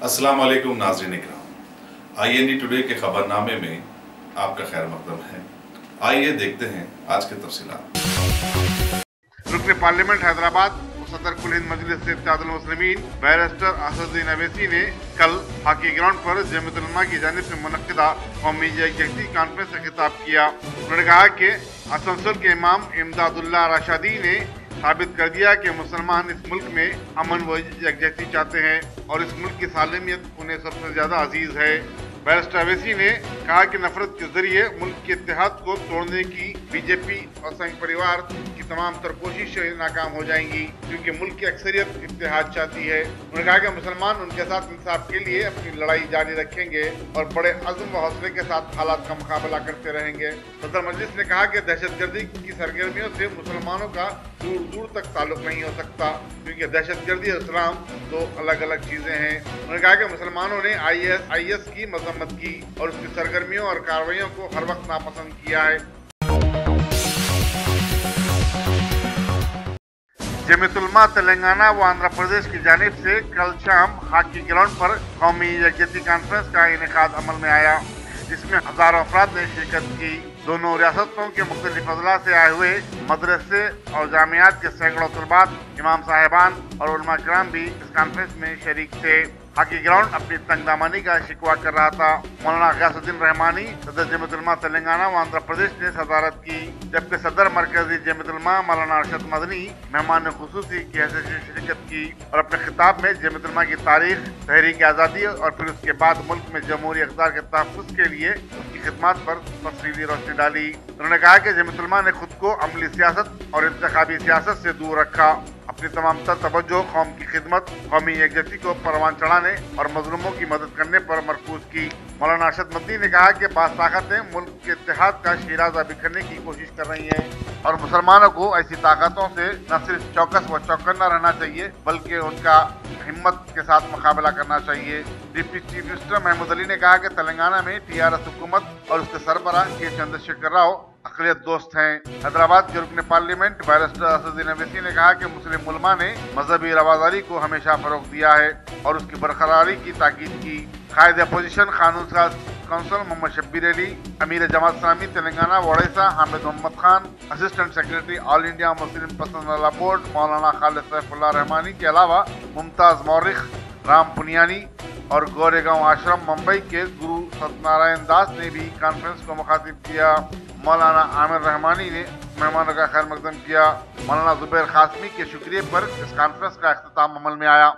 अस्सलाम वालेकुम नाज़रीन इकराम, IND टुडे के खबरनामे में आपका खैर मकदम है। आइए देखते हैं आज के तफसीलात। रुकन पार्लियामेंट हैदराबाद सदर कुल हिंद मजलिस इत्तेहादुल मुस्लिमीन बैरिस्टर असदुद्दीन अवैसी ने कल हॉकी ग्राउंड पर जमीयत उलमा की जानिब से मुनक्किदा कौमी यकजहती कॉन्फ्रेंस से खिताब किया। उन्होंने कहा कि असनसोल के इमाम इमदादुल्लाह राशिदी ने साबित कर दिया कि मुसलमान इस मुल्क में अमन व यकजहती चाहते हैं और इस मुल्क की सालमियत उन्हें सबसे ज्यादा अजीज है। बैरिस्टर अवैसी ने कहा कि नफरत के जरिए मुल्क के इत्तेहाद को तोड़ने की बीजेपी और संघ परिवार की तमाम तर कोशिशें नाकाम हो जाएंगी, क्योंकि मुल्क की अक्सरियत इत्तेहाद चाहती है। उन्होंने कहा कि मुसलमान उनके साथ इंसाफ के लिए अपनी लड़ाई जारी रखेंगे और बड़े अज़्म व हौसले के साथ हालात का मुकाबला करते रहेंगे। सदर मजलिस ने कहा कि दहशतगर्दी की सरगर्मियों से मुसलमानों का दूर दूर तक ताल्लुक नहीं हो सकता, क्योंकि दहशतगर्दी और इस्लाम दो अलग अलग चीजें हैं। उन्होंने कहा कि मुसलमानों ने IS की मजम्मत की और उसकी सरगर्मियों और कार्रवाइयों को हर वक्त नापसंद किया है। जमीयत उलमा तेलंगाना व आंध्र प्रदेश की जानिब से कल शाम हॉकी ग्राउंड पर कौमी यकजहती कॉन्फ्रेंस का इनेकाद अमल में आया, जिसमें हजारों अफराद ने शिरकत की। दोनों रियासतों के मुख्तलिफ अजला से आए हुए मदरसे और जामियात के सैकड़ों तलबात, इमाम साहिबान और उलमा किराम भी इस कॉन्फ्रेंस में शरीक थे। हॉकी ग्राउंड अपनी तंगदामनी का शिकवा कर रहा था। मौलाना गयासुद्दीन रहमानी सदर जमीयत उलमा तेलंगाना व आंध्र प्रदेश ने सदारत की, जबकि सदर मरकजी जमीयत उलमा मौलाना अरशद मदनी मेहमान खुसूसी की हैसियत से शिरकत की और अपने खिताब में जमीयत उलमा की तारीख, तहरीक आज़ादी और फिर उसके बाद मुल्क में जमहूरी इक़्तिदार के तहफ़्फ़ुज़ के लिए उसकी खिदमत पर तफसीली रोशनी डाली। उन्होंने कहा कि जमीयत उलमा ने खुद को अमली सियासत और इंतखाबी सियासत से दूर रखा, अपनी तमाम तर तवज्जो कौम की खिदमत, कौमी यकजहती को परवान चढ़ाने और मजलूमों की मदद करने पर मरकूज की। मौलाना अरशद मदनी ने कहा कि बाज़ ताकतें मुल्क के इत्तेहाद का शिराजा बिखरने की कोशिश कर रही हैं और मुसलमानों को ऐसी ताकतों से न सिर्फ चौकस व चौकन्ना रहना चाहिए, बल्कि उनका हिम्मत के साथ मुकाबला करना चाहिए। Deputy chief minister Mahmood Ali ने कहा कि तेलंगाना में TRS हुकूमत और उसके सरबराह के चंद्रशेखर राव अक़लियत दोस्त हैं। हैदराबाद के रुकन पार्लियामेंट बैरिस्टर असदुद्दीन अवैसी ने कहा कि मुस्लिम उलमा ने मजहबी रवादारी को हमेशा फरोग दिया है और उसकी बरकरारी की ताकीद की। कायद अपोजिशन कानून साज काउंसिल मोहम्मद शब्बीर अली, अमीर जमात इस्लामी तेलंगाना वोडैसा Hamid Mohammad Khan, assistant secretary all India Muslim पसंद बोर्ड मौलाना खालिद सैफुल्लाह रहमानी के अलावा मुमताज मौरिख, राम पुनियानी और गोरेगांव आश्रम मुंबई के गुरु सत्यनारायण दास ने भी कॉन्फ्रेंस को मुखातिब किया। मौलाना आमिर रहमानी ने मेहमानों का खैर मकदम किया। मौलाना जुबैर कासमी के शुक्रिया पर इस कॉन्फ्रेंस का इख्तिताम अमल में आया।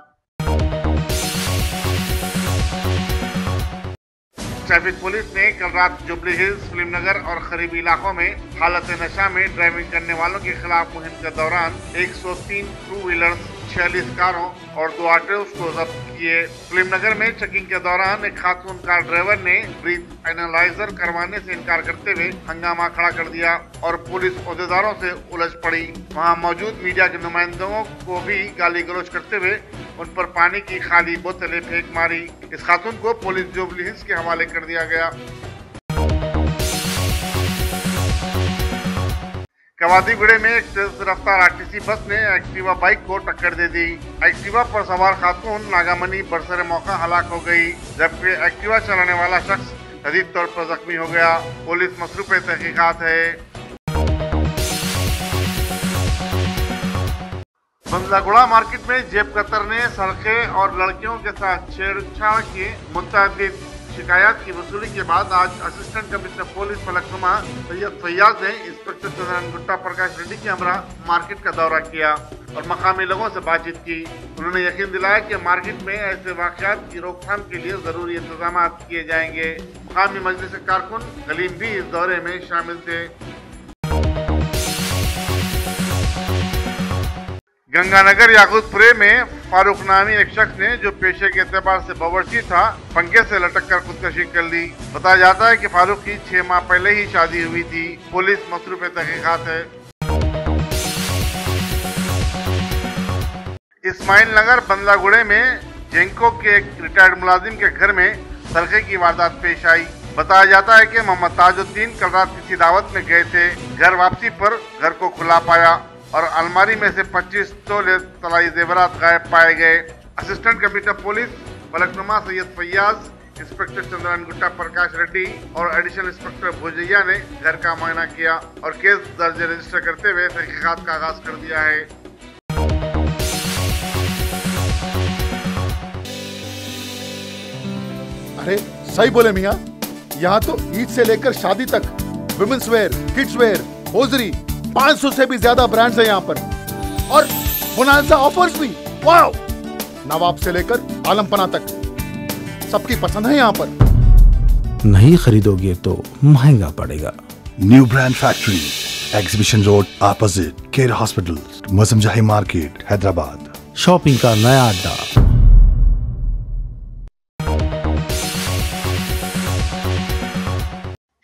ट्रैफिक पुलिस ने कल रात जुबली हिल्स, फिल्म नगर और करीबी इलाकों में हालत नशा में ड्राइविंग करने वालों के खिलाफ मुहिम के दौरान 103 टू व्हीलर्स, 46 कारों और 2 ऑटोस को जब्त किए। फिल्म नगर में चेकिंग के दौरान एक खातून कार ड्राइवर ने ब्रीथ एनालाइजर करवाने से इनकार करते हुए हंगामा खड़ा कर दिया और पुलिस ओहदेदारों से उलझ पड़ी। वहां मौजूद मीडिया के नुमाइंदों को भी गाली गलौज करते हुए उन पर पानी की खाली बोतलें फेंक मारी। इस खातून को पुलिस जुबली हिल्स के हवाले कर दिया गया। कवादीगुड़े में एक तेज रफ्तार RTC बस ने एक्टिवा बाइक को टक्कर दे दी। एक्टिवा पर सवार खातून नागामनी बरसर मौका हलाक हो गई, जबकि एक्टिवा चलाने वाला शख्स शदीद तौर पर जख्मी हो गया। पुलिस मसरूफ तहकीकात है। बंदलागुड़ा मार्केट में जेब कतर ने सड़कें और लड़कियों के साथ छेड़छाड़ की मुतअद्दिद शिकायत की वसूली के बाद आज assistant commissioner police Falaknuma Syed Faiyaz ने इंस्पेक्टर चंद्रन गुट्टा प्रकाश रेड्डी के हमरा मार्केट का दौरा किया और मकामी लोगों से बातचीत की। उन्होंने यकीन दिलाया कि मार्केट में ऐसे वाक़यात की रोकथाम के लिए जरूरी इंतजाम किए जाएंगे। मकामी मजलिस कारकुन गलीम भी इस दौरे में शामिल थे। गंगानगर याकूतपुरे में फारूक नामी एक शख्स ने, जो पेशे के एतबार से बावर्ची था, पंखे से लटक कर खुदकशी कर ली। बताया जाता है कि फारूक की 6 माह पहले ही शादी हुई थी। पुलिस मसरूफ तहकीकात है। इस्माइल नगर बंदलागुड़े में जेंको के एक रिटायर्ड मुलाजिम के घर में सरके की वारदात पेश आई। बताया जाता है कि मोहम्मद ताजुद्दीन कल रात किसी दावत में गए थे। घर वापसी पर घर को खुला पाया और अलमारी में से 25 तोले तलाई जेवरात गायब पाए गए। Assistant commissioner police Falaknuma Syed Faiyaz, inspector Chandran Gutta, Prakash Reddy और एडिशनल इंस्पेक्टर भोजैया ने घर का मुआयना किया और केस दर्ज रजिस्टर करते हुए तहकीकात का आगाज कर दिया है। अरे सही बोले मियाँ, यहाँ तो ईद से लेकर शादी तक women's wear, kids wear, hosiery 500 से भी ज्यादा ब्रांड्स हैं यहाँ पर और बोनांजा ऑफर्स भी। वाओ! नवाब से लेकर आलमपना तक सबकी पसंद है यहाँ पर। नहीं खरीदोगे तो महंगा पड़ेगा। New brand factory, exhibition road opposite care hospital, Moazzam Jahi market, Hyderabad. Shopping का नया अड्डा।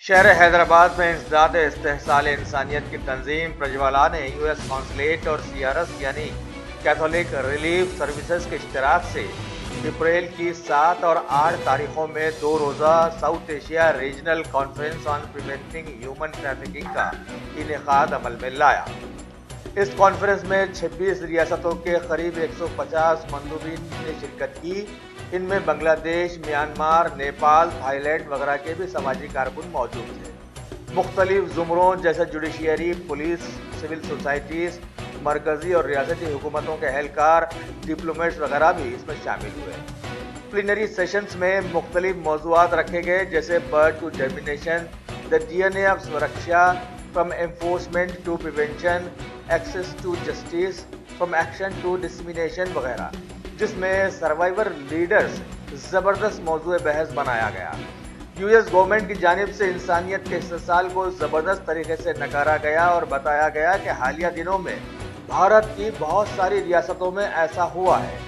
शहर हैदराबाद में इंसदाद इस्तेहसाल इंसानियत की तंजीम प्रज्वाला ने US कॉन्सुलेट और CRS यानी कैथोलिक रिलीफ सर्विसेज के इश्तराक से अप्रैल की 7 और 8 तारीखों में 2 रोज़ा south Asia regional conference on preventing human trafficking का इनेकाद अमल में लाया। इस कॉन्फ्रेंस में 26 रियासतों के करीब 150 मंदूबीन ने शिरकत की। इनमें बांग्लादेश, म्यांमार, नेपाल, थाईलैंड वगैरह के भी समाजी कारकुन मौजूद थे। मुख्तलिफ जुमरों जैसे जुडिशियरी, पुलिस, सिविल सोसाइटीज़, मरकजी और रियासती हुकूमतों के एहलकार, डिप्लोमेट्स वगैरह भी इसमें शामिल हुए। प्लीनरी सेशंस में मुख्तलिफ मौज़ूआत रखे गए जैसे bird to germination, the DNA of सुरक्षा, from enforcement to prevention, access to justice, from action to dissemination वगैरह, जिसमें सर्वाइवर लीडर्स ज़बरदस्त मौजूए बहस बनाया गया। US गवर्नमेंट की जानिब से इंसानियत के इस्तेहसाल को ज़बरदस्त तरीके से नकारा गया और बताया गया कि हालिया दिनों में भारत की बहुत सारी रियासतों में ऐसा हुआ है।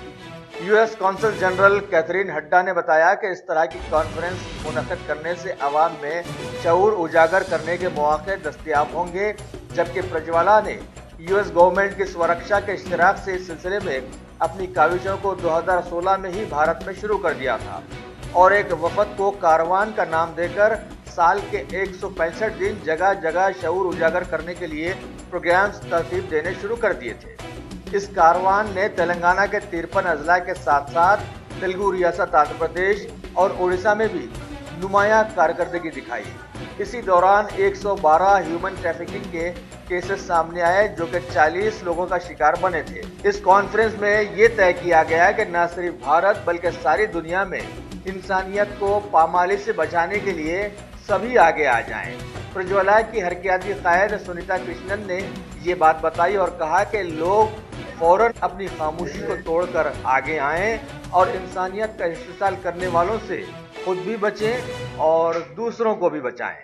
US consul general Katherine Hadda ने बताया कि इस तरह की कॉन्फ्रेंस मुनक़िद करने से अवाम में शऊर उजागर करने के मौक़े दस्तयाब होंगे, जबकि प्रज्वाला ने US गवर्नमेंट की सुरक्षा के इश्तराक से इस सिलसिले में अपनी काविशों को 2016 में ही भारत में शुरू कर दिया था और एक वफद को कारवान का नाम देकर साल के 165 दिन जगह जगह शऊर उजागर करने के लिए प्रोग्राम्स तरतीब देने शुरू कर दिए थे। इस कारवान ने तेलंगाना के 53 अजला के साथ साथ तेलुगु रियासत आंध्र प्रदेश और उड़ीसा में भी नुमायां कारकर्दगी दिखाई। इसी दौरान 112 ह्यूमन ट्रैफिकिंग के केसेस सामने आए जो कि 40 लोगों का शिकार बने थे। इस कॉन्फ्रेंस में ये तय किया गया कि न सिर्फ भारत बल्कि सारी दुनिया में इंसानियत को पामाली से बचाने के लिए सभी आगे आ जाएं। प्रज्वाला की हरकियाती कायद सुनीता कृष्णन ने ये बात बताई और कहा कि लोग फौरन अपनी खामोशी को तोड़कर आगे आएं और इंसानियत का इस्तेहसाल करने वालों से खुद भी बचें और दूसरों को भी बचाएं।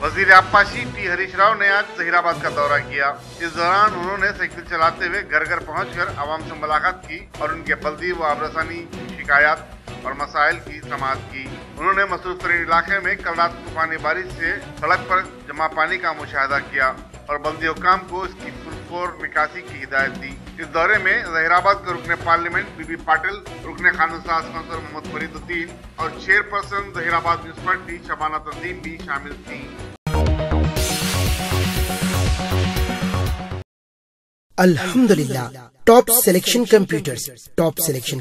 वजीर आबपाशी टी हरीश राव ने आज जहीराबाद का दौरा किया। इस दौरान उन्होंने साइकिल चलाते हुए घर घर पहुंचकर आवाम से मुलाकात की और उनके बल्दी व आबरसानी शिकायत और मसाइल की समाअत की। उन्होंने मसरूफ तरीन इलाके में कल रात तूफानी बारिश से सड़क पर जमा पानी का मुशाहिदा किया और बल्दी हुकाम को इसकी फुलफोर निकासी की हिदायत दी। इस दौरे में जहीराबाद के रुकने पार्लियामेंट बीबी पाटिल, रुकने खानन साज कौंसलर मोहम्मद फरीदुद्दीन और चेयरपर्सन जहीराबाद म्यूनिसिपलिटी शबाना तंजीम भी शामिल थी। अल्हम्दुलिल्लाह, top selection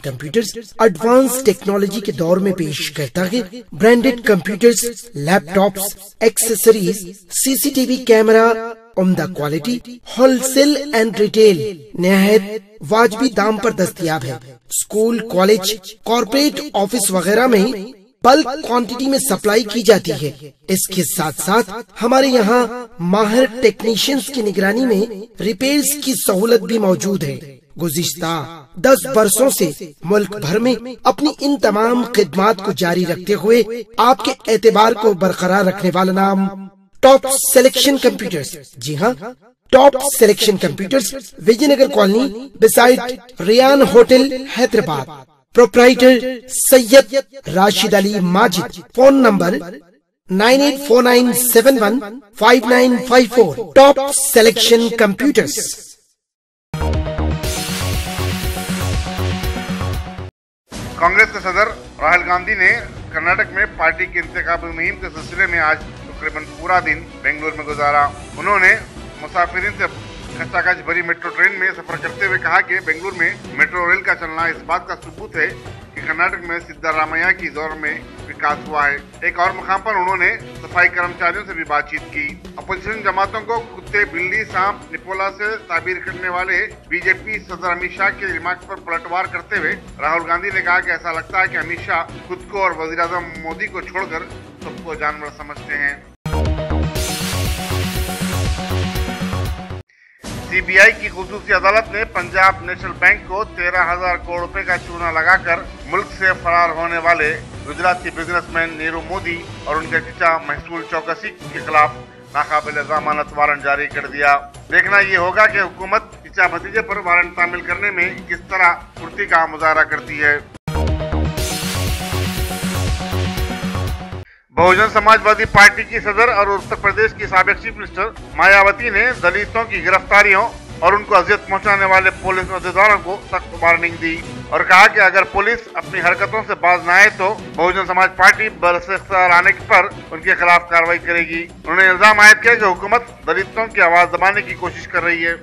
computers advance technology के दौर में पेश करता है branded computers, laptops, accessories, CCTV camera, उम्दा क्वालिटी, होलसेल एंड रिटेल निहायत वाजबी दाम पर दस्तयाब है। स्कूल, कॉलेज, कॉर्पोरेट ऑफिस वगैरह में बल्क क्वांटिटी में सप्लाई की जाती है। इसके साथ साथ हमारे यहाँ माहिर टेक्नीशियंस की निगरानी में रिपेयर्स की सहूलत भी मौजूद है। गुज़िश्ता 10 बरसों से मुल्क भर में अपनी इन तमाम खिदमात को जारी रखते हुए आपके एतबार को बरकरार रखने वाला नाम टॉप सिलेक्शन कंप्यूटर्स। जी हाँ, top selection computers, Vijaynagar colony beside Riyan hotel, Hyderabad. Proprietor Syed Rashid Ali Majid. Phone number 9849715954। Top selection computers. Congress के सदर राहुल गांधी ने कर्नाटक में पार्टी की इंतखाबी मुहिम के सिलसिले में आज तकरीबन पूरा दिन बेंगलुरु में गुजारा। उन्होंने मुसाफिरीन से खचाखच भरी मेट्रो ट्रेन में सफर करते हुए कहा कि बेंगलुरु में मेट्रो रेल का चलना इस बात का सबूत है कि कर्नाटक में सिद्धारामैया की दौर में विकास हुआ है। एक और मुकाम पर उन्होंने सफाई कर्मचारियों से भी बातचीत की। अपोजिशन जमातों को कुत्ते, बिल्ली, सांप, निपोला से ताबीर करने वाले बीजेपी सदर अमित शाह के रिमार्क पर पलटवार करते हुए राहुल गांधी ने कहा कि ऐसा लगता है कि अमित शाह खुद को और वजीर-ए-आज़म मोदी को छोड़कर सबको जानवर समझते हैं। सीबीआई की खुसूसी अदालत ने पंजाब नेशनल बैंक को 13,000 करोड़ रुपए का चूना लगाकर मुल्क से फरार होने वाले गुजराती बिजनेसमैन नीरव मोदी और उनके चचा महसूल चौकसी के खिलाफ नाकाबिल जमानत वारंट जारी कर दिया। देखना ये होगा कि हुकूमत चचा भतीजे पर वारंट तामील करने में किस तरह फुर्ती का मुजाहरा करती है। बहुजन समाजवादी पार्टी की सदर और उत्तर प्रदेश की साबिक चीफ मिनिस्टर मायावती ने दलितों की गिरफ्तारियों और उनको अजियत पहुंचाने वाले पुलिस अहदेदारों को सख्त वार्निंग दी और कहा कि अगर पुलिस अपनी हरकतों से बाज न आए तो बहुजन समाज पार्टी बरसख्तार आने पर उनके खिलाफ कार्रवाई करेगी। उन्होंने इल्जाम आयद किया कि हुकूमत दलितों की आवाज दबाने की कोशिश कर रही है।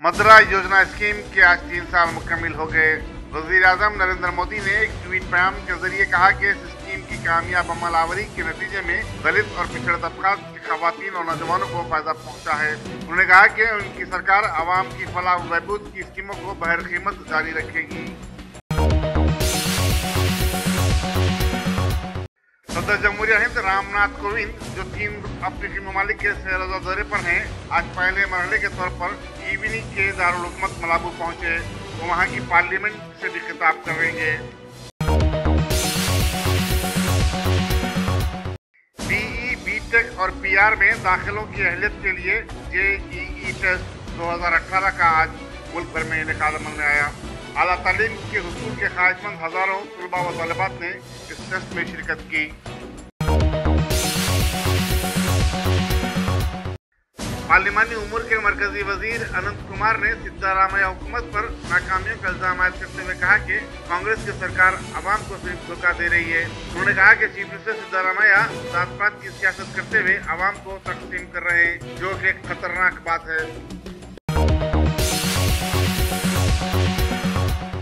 मद्रा योजना स्कीम के आज 3 साल मुकम्मिल हो गए। वज़ीर-ए-आज़म नरेंद्र मोदी ने एक ट्वीट बयान के जरिए कहा कि इस स्कीम की कामयाब अमलावरी के नतीजे में दलित और पिछड़े तबकात की खवातीन और नौजवानों को फायदा पहुंचा है। उन्होंने कहा कि उनकी सरकार आवाम की फलाह व बहबूद की स्कीमों को बहर कीमत जारी रखेगी। सदर जमहूरिया हिंद रामनाथ कोविंद जो 3 अफ्रीकी ममालिक के सैर दौरे पर हैं, आज पहले मरहले के तौर पर ईविनी के दारुल हुकूमत मलाबू पहुंचे। वो वहाँ की पार्लियामेंट से भी खिताब करेंगे। बीई, बीटेक और पीआर में दाखिलों की अहलियत के लिए जेईई टेस्ट 2018 का आज मुल्क भर में इनेकाद अमल में आया। आला तालीम के हुसूल के ख्वाहिशमंद हजारों तलबा व तालिबात ने इस टेस्ट में शिरकत की। पार्लिमानी उमूर के मरकजी वजीर अनंत कुमार ने सिद्धारामैया हुकूमत पर नाकामियों का इल्जाम आयद करते हुए कहा कि कांग्रेस की सरकार आवाम को सिर्फ धोखा दे रही है। उन्होंने कहा कि चीफ मिनिस्टर सिद्धारामैया जात-पात की सियासत करते हुए आवाम को तकसीम कर रहे हैं, जो कि एक खतरनाक बात है।